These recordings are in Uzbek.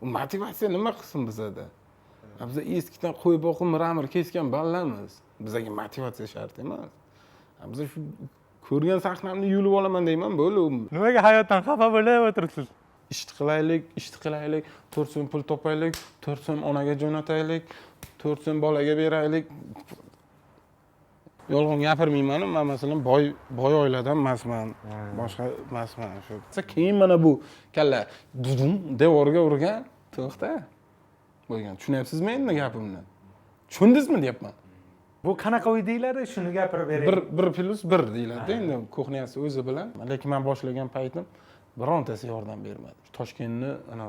Motivatsiya nima qilsin bizada? Biz eskidan qo'y boqib miramir kesgan bolalarmiz. Bizga motivatsiya shart emas. Biz shu ko'rgan sahnamni yulib olaman deyman, bo'ldi. Nimaga hayotdan xafa bo'lib o'tiribsiz? Ishni qilaylik, 4 so'm pul topaylik, 4 so'm onaga jo'nataylik, 4 so'm bolaga beraylik. Yolg'on gapirmayman, men masalan boy oiladan emasman, boshqa emasman shu. Keyin mana bu kalla dudum devorga urgan, to'xta. Bo'lgan. Tushunyapsizmi endi gapimni? Tushundingizmi deyapman. Bu qanaqa uy deyiladi? Shuni gapirib bering. 1+1 deyiladi endi kuxnyasi o'zi bilan. Lekin men boshlagan paytim birontasi yordam bermadi. Toshkentni ana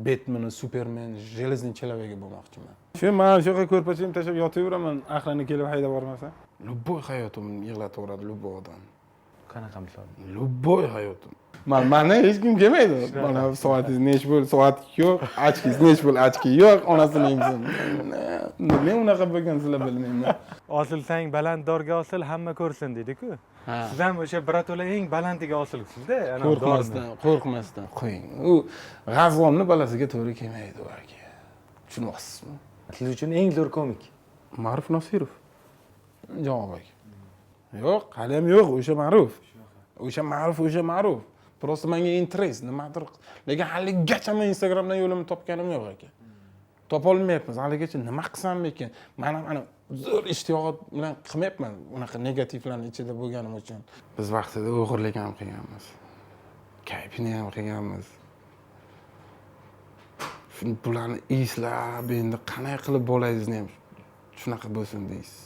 Batman, Superman, Железный человек bo'lmoqchiman. Shu men shu yoqqa ko'rpacham tashlab yotaveraman, aqlini kelib haydab bormasa. Любой hayotimni yig'lataveradi любой odam. Qanaqa misol? Любой hayotim. Mana hech kim kelmaydi. Mana soatingiz nech bo'l, soat yo'q, ochkingiz nech bo'l, ochki yo'q, onasini yemsin. Men unaqa bo'lgan sizlar bilmayman. Osilsang balanddorga osil, hamma ko'rsin dedi-ku. Siz ham o'sha birato'la eng balandiga osilibsiz-da, ana qo'rqmasdan qo'ying. U g'azvonni balasiga to'g'ri kelmaydi u aka. Tushunyapsizmi? Siz uchun eng zo'r komik Ma'ruf Nosirov. Javob aka. Yo'q, hali ham yo'q, o'sha Ma'ruf. Просто menga interes nimadir. Lekin haligacha men Instagramdan yo'limni topganim yo'q aka. Topolmayapmiz. Haligacha nima qilsam ekan? Men ham ana zo'r ishtiyoq bilan qilmayapman. Unaqa negativlarning ichida bo'lganim uchun. Biz vaqtida o'g'irlik ham qilganmiz. Kayfini ham qilganmiz. Shuni bularni eslab endi qanday qilib bo'layizni ham shunaqa bo'lsin deysiz.